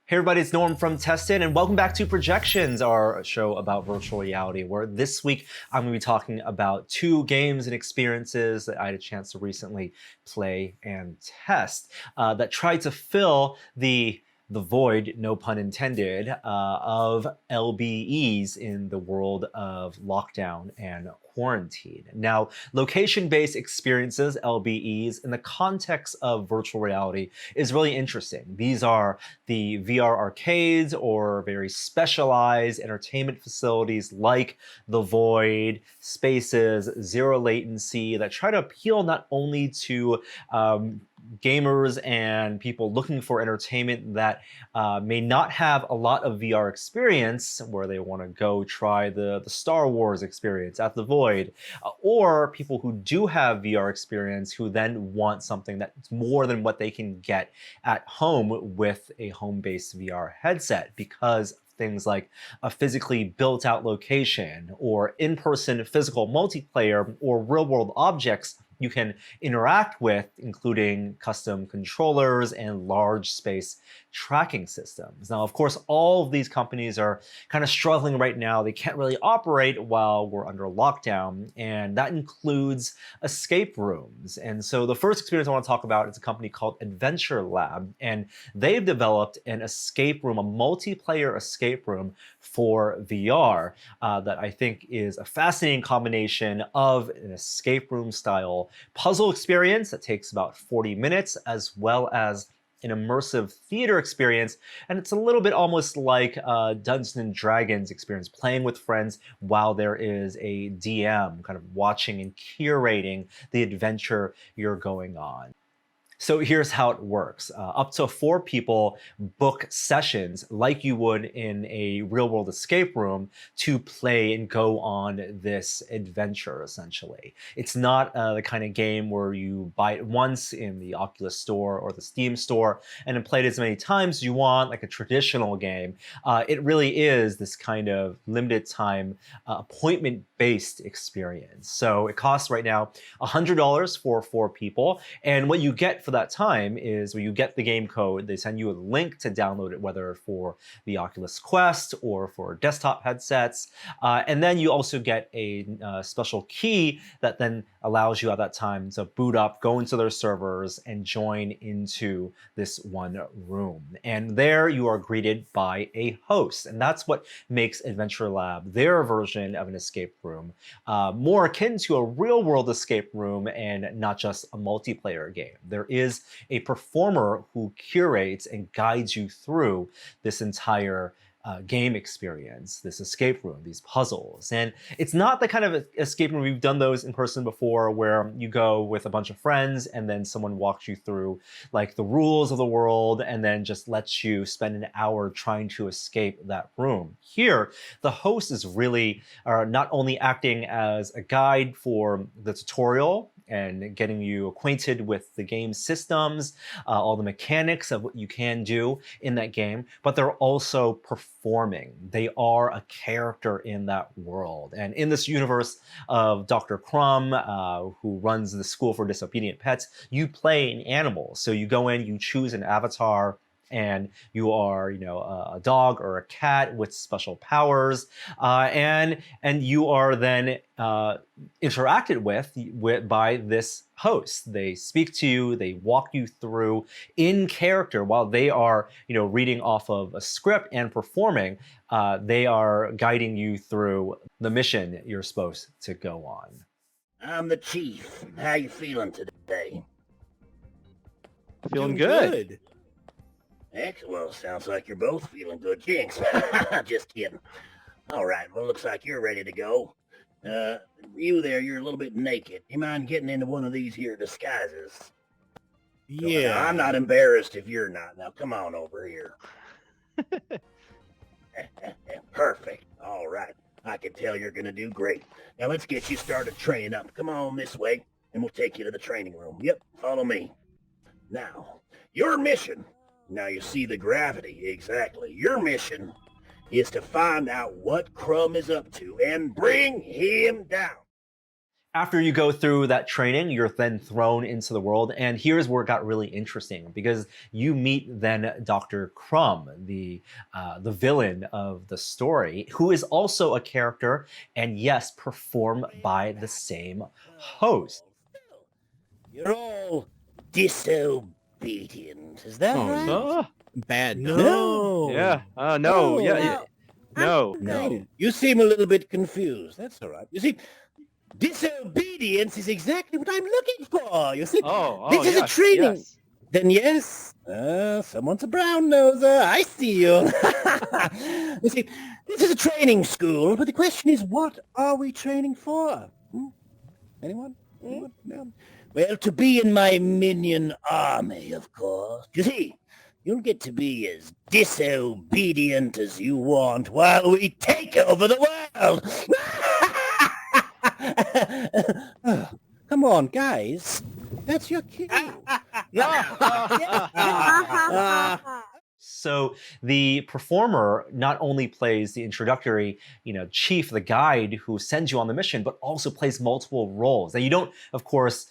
Hey everybody, it's Norm from Tested, and welcome back to Projections, our show about virtual reality, where this week I'm going to be talking about two games and experiences that I had a chance to recently play and test that try to fill the void, no pun intended, of LBEs in the world of lockdown and quarantine. Now, location-based experiences, LBEs, in the context of virtual reality is really interesting. These are the VR arcades or very specialized entertainment facilities like the Void, Spaces, Zero Latency that try to appeal not only to gamers and people looking for entertainment that may not have a lot of VR experience, where they want to go try the Star Wars experience at the Void, or people who do have VR experience who then want something that's more than what they can get at home with a home-based VR headset, because things like a physically built out location or in-person physical multiplayer or real-world objects you can interact with, including custom controllers and large space tracking systems. Now, of course, all of these companies are kind of struggling right now. They can't really operate while we're under lockdown, and that includes escape rooms. And so the first experience I want to talk about is a company called Adventure Lab, and they've developed an escape room, a multiplayer escape room for VR that I think is a fascinating combination of an escape room style puzzle experience that takes about 40 minutes, as well as an immersive theater experience. And it's a little bit almost like a Dungeons and Dragons experience, playing with friends while there is a DM kind of watching and curating the adventure you're going on. So here's how it works. Up to 4 people book sessions like you would in a real-world escape room to play and go on this adventure, essentially. It's not the kind of game where you buy it once in the Oculus store or the Steam store and then play it as many times as you want, like a traditional game. It really is this kind of limited time appointment-based experience. So it costs right now $100 for 4 people, and what you get for that time is when you get the game code, they send you a link to download it, whether for the Oculus Quest or for desktop headsets. And then you also get a special key that then allows you at that time to boot up, go into their servers, and join into this one room. And there you are greeted by a host. And that's what makes Adventure Lab their version of an escape room, more akin to a real-world escape room and not just a multiplayer game. There is a performer who curates and guides you through this entire game experience, this escape room, these puzzles. And it's not the kind of escape room, we've done those in person before, where you go with a bunch of friends and then someone walks you through like the rules of the world and then just lets you spend an hour trying to escape that room. Here, the host is really not only acting as a guide for the tutorial and getting you acquainted with the game systems, all the mechanics of what you can do in that game, but they're also performing. They are a character in that world. And in this universe of Dr. Crumb, who runs the School for Disobedient Pets, you play an animal. So you go in, you choose an avatar, and you are, a dog or a cat with special powers, and you are then interacted with by this host. They speak to you, they walk you through in character while they are, reading off of a script and performing. They are guiding you through the mission you're supposed to go on. I'm the chief. How you feeling today? Feeling Doing good. Well, sounds like you're both feeling good. Jinx. Just kidding. All right, well, looks like you're ready to go. You there, you're a little bit naked. You mind getting into one of these here disguises? Yeah. I'm not embarrassed if you're not. Now, come on over here. Perfect. All right. I can tell you're going to do great. Now, let's get you started training up. Come on this way, and we'll take you to the training room. Yep, follow me. Now, your mission. Now you see the gravity, exactly. Your mission is to find out what Crumb is up to and bring him down. After you go through that training, you're then thrown into the world. And here's where it got really interesting because you meet then Dr. Crumb, the villain of the story, who is also a character and yes, performed by the same host. You're all disobedient. Is that Oh, right? no. Bad. No. Yeah. No. No. Yeah. No. No. You seem a little bit confused. That's all right. You see, disobedience is exactly what I'm looking for. You see, this is a training. Yes. Then yes, someone's a brown noser. I see you. You see, this is a training school, but the question is, what are we training for? Anyone? Anyone? No. Well, to be in my minion army, of course. You see, you'll get to be as disobedient as you want while we take over the world. Oh, come on, guys. That's your cue. So the performer not only plays the introductory, chief, the guide who sends you on the mission, but also plays multiple roles. Now you don't, of course,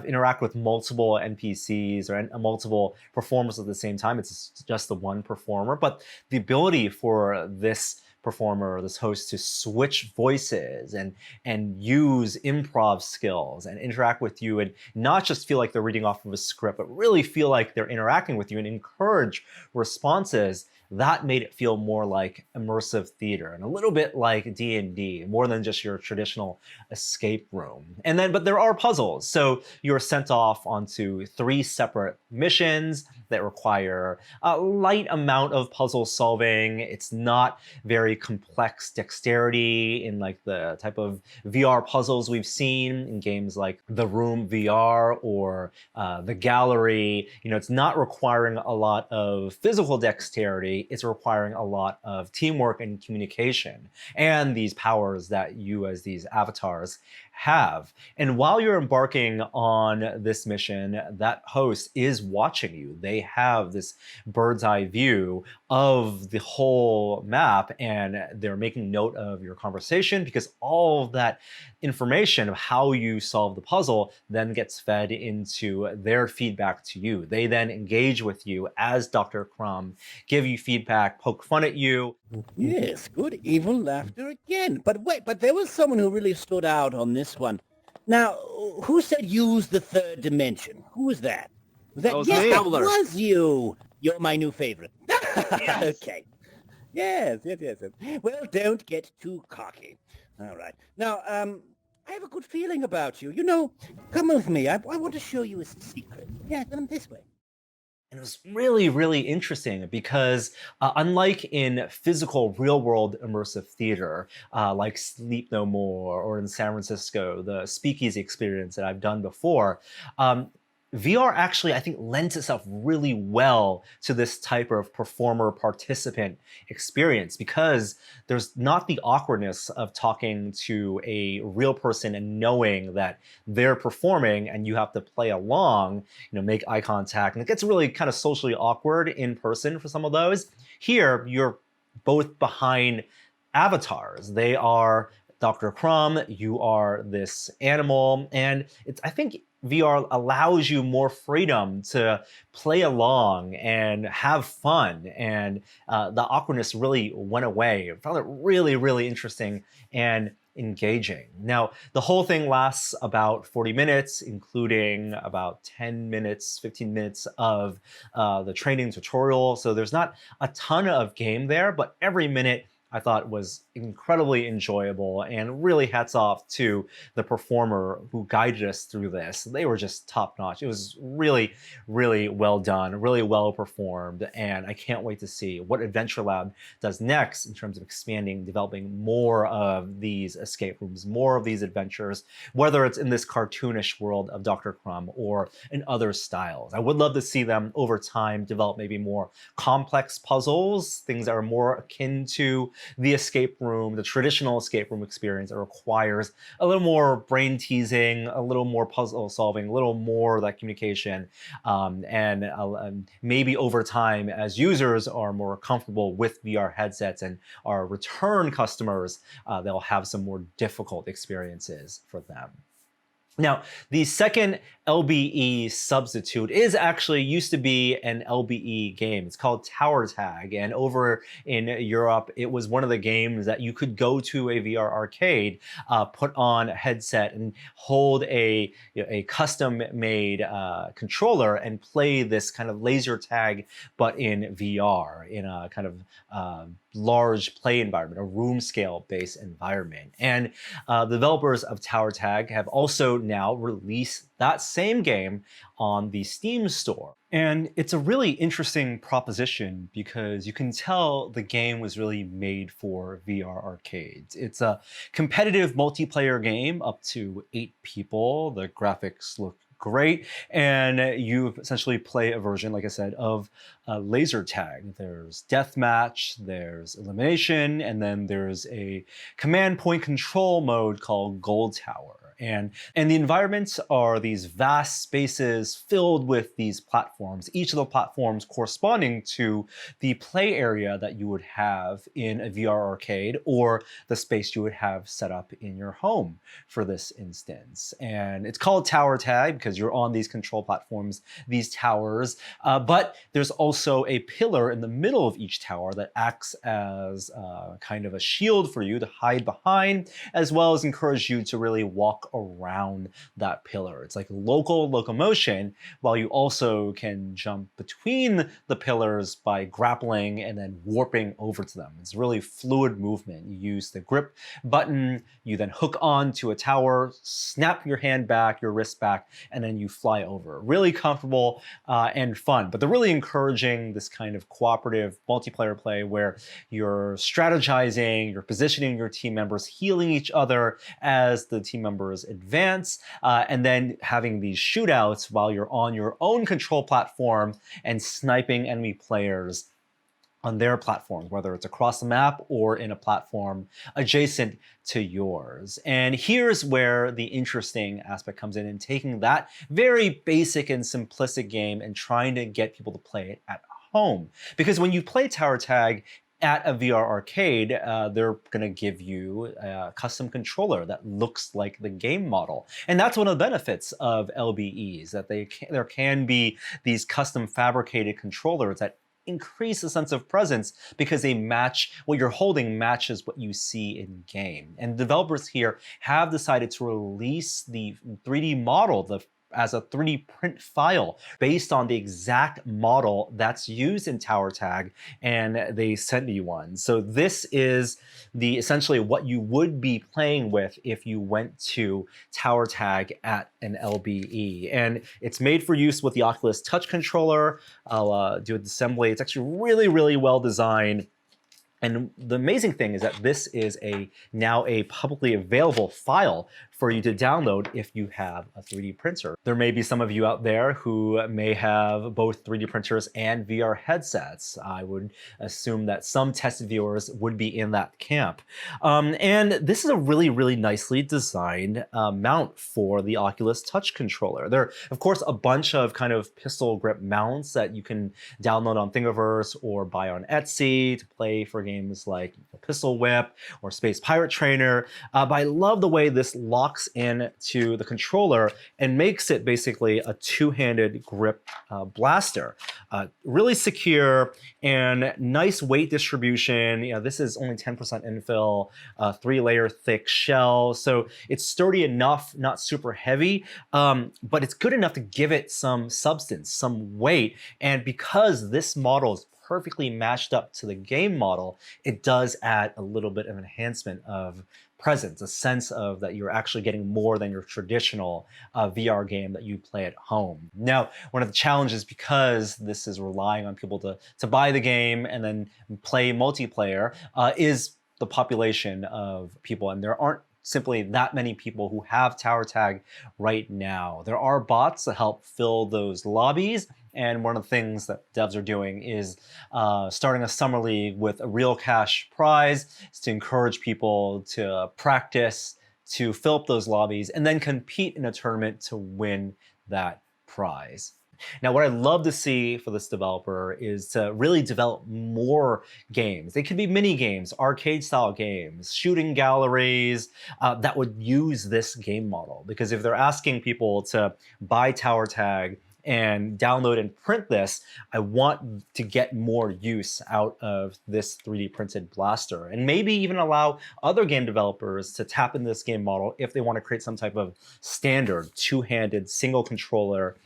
interact with multiple NPCs or multiple performers at the same time. It's just the one performer. But the ability for this performer, this host, to switch voices and use improv skills and interact with you and not just feel like they're reading off of a script, but really feel like they're interacting with you and encourage responses, that made it feel more like immersive theater and a little bit like D&D, more than just your traditional escape room. But there are puzzles. So you're sent off onto 3 separate missions that require a light amount of puzzle solving. It's not very complex dexterity in like the type of VR puzzles we've seen in games like The Room VR or The Gallery. It's not requiring a lot of physical dexterity. It's requiring a lot of teamwork and communication and these powers that you as these avatars have. And while you're embarking on this mission, that host is watching you. They have this bird's eye view of the whole map and they're making note of your conversation because all of that information of how you solve the puzzle then gets fed into their feedback to you. They then engage with you as Dr. Crumb, give you feedback, poke fun at you. Yes, good evil laughter again. But wait, there was someone who really stood out on this one. Now, who said use the 3rd dimension? Who was that? That was yes, me. that was you. You're my new favorite. Yes. Okay. Yes. Well, don't get too cocky. All right. Now, I have a good feeling about you. Come with me. I want to show you a secret. Yeah, come this way. And it was really, really interesting because unlike in physical, real-world immersive theater, like Sleep No More or in San Francisco, the speakeasy experience that I've done before, VR actually, I think, lends itself really well to this type of performer-participant experience because there's not the awkwardness of talking to a real person and knowing that they're performing and you have to play along, make eye contact. And it gets really kind of socially awkward in person for some of those. Here, you're both behind avatars. They are Dr. Crumb, you are this animal, and I think VR allows you more freedom to play along and have fun, and the awkwardness really went away. I found it really, really interesting and engaging. Now, the whole thing lasts about 40 minutes, including about 10 minutes, 15 minutes of the training tutorial. So there's not a ton of game there, but every minute I thought was incredibly enjoyable, and really hats off to the performer who guided us through this. They were just top notch. It was really, really well done, really well performed, and I can't wait to see what Adventure Lab does next in terms of expanding, developing more of these escape rooms, more of these adventures, whether it's in this cartoonish world of Dr. Crumb or in other styles. I would love to see them over time develop maybe more complex puzzles, things that are more akin to the escape room, the traditional escape room experience that requires a little more brain teasing, a little more puzzle solving, a little more that communication, and maybe over time as users are more comfortable with VR headsets and are return customers, they'll have some more difficult experiences for them. Now, the second LBE substitute is actually used to be an LBE game. It's called Tower Tag. And over in Europe, it was one of the games that you could go to a VR arcade, put on a headset and hold a custom-made controller and play this kind of laser tag, but in VR, in a kind of large play environment, a room scale based environment. And the developers of Tower Tag have also now released that same game on the Steam store. And it's a really interesting proposition because you can tell the game was really made for VR arcades. It's a competitive multiplayer game up to 8 people. The graphics look great, and you essentially play a version, like I said, of laser tag. There's deathmatch, there's elimination, and then there's a command point control mode called Gold Tower. And the environments are these vast spaces filled with these platforms, each of the platforms corresponding to the play area that you would have in a VR arcade or the space you would have set up in your home for this instance. And it's called Tower Tag because you're on these control platforms, these towers, but there's also a pillar in the middle of each tower that acts as kind of a shield for you to hide behind, as well as encourage you to really walk around that pillar. It's like local locomotion, while you also can jump between the pillars by grappling and then warping over to them. It's really fluid movement. You use the grip button, you then hook on to a tower, snap your hand back, your wrist back, and then you fly over. Really comfortable and fun. But they're really encouraging this kind of cooperative multiplayer play where you're strategizing, you're positioning your team members, healing each other as the team members advance, and then having these shootouts while you're on your own control platform and sniping enemy players on their platforms, whether it's across the map or in a platform adjacent to yours. And here's where the interesting aspect comes in taking that very basic and simplistic game and trying to get people to play it at home. Because when you play Tower Tag at a VR arcade, they're going to give you a custom controller that looks like the game model. And that's one of the benefits of LBEs, that there can be these custom fabricated controllers that increase the sense of presence because they match what you're holding matches what you see in game. And developers here have decided to release the 3D model, as a 3D print file based on the exact model that's used in Tower Tag, and they sent you one. So this is essentially what you would be playing with if you went to Tower Tag at an LBE. And it's made for use with the Oculus Touch controller. I'll do an assembly. It's actually really, really well designed. And the amazing thing is that this is now a publicly available file for you to download if you have a 3D printer. There may be some of you out there who may have both 3D printers and VR headsets. I would assume that some test viewers would be in that camp. And this is a really, really nicely designed mount for the Oculus Touch controller. There are, of course, a bunch of kind of pistol grip mounts that you can download on Thingiverse or buy on Etsy to play for games like Pistol Whip or Space Pirate Trainer. But I love the way this locks into the controller and makes it basically a two-handed grip blaster. Really secure and nice weight distribution. This is only 10% infill, 3-layer thick shell. So it's sturdy enough, not super heavy, but it's good enough to give it some substance, some weight. And because this model is perfectly matched up to the game model, it does add a little bit of enhancement of presence, a sense of that you're actually getting more than your traditional VR game that you play at home. Now, one of the challenges, because this is relying on people to buy the game and then play multiplayer, is the population of people. And there aren't simply that many people who have Tower Tag right now. There are bots that help fill those lobbies. And one of the things that devs are doing is starting a summer league with a real cash prize to encourage people to practice, to fill up those lobbies, and then compete in a tournament to win that prize. Now, what I'd love to see for this developer is to really develop more games. They could be mini games, arcade style games, shooting galleries that would use this game model. Because if they're asking people to buy Tower Tag and download and print this, I want to get more use out of this 3D printed blaster, and maybe even allow other game developers to tap in this game model if they want to create some type of standard two-handed single controller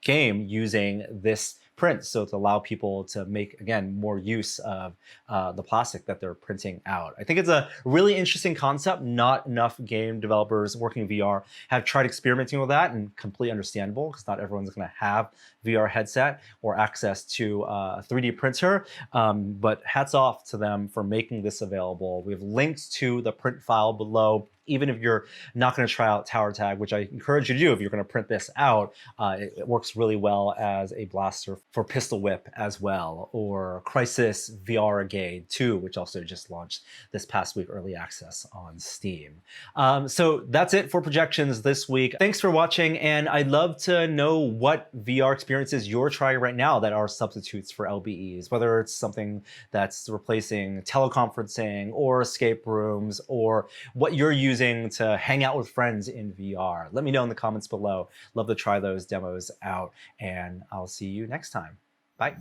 game using this print, so to allow people to make, again, more use of the plastic that they're printing out. I think it's a really interesting concept. Not enough game developers working in VR have tried experimenting with that, and completely understandable because not everyone's going to have VR headset or access to a 3D printer. But hats off to them for making this available. We have links to the print file below. Even if you're not going to try out Tower Tag, which I encourage you to do if you're going to print this out, it works really well as a blaster for Pistol Whip as well, or Crisis VR 2, which also just launched this past week, early access on Steam. So that's it for projections this week. Thanks for watching, and I'd love to know what VR experiences you're trying right now that are substitutes for LBEs, whether it's something that's replacing teleconferencing or escape rooms, or what you're using to hang out with friends in VR. Let me know in the comments below. Love to try those demos out, and I'll see you next time. Bye.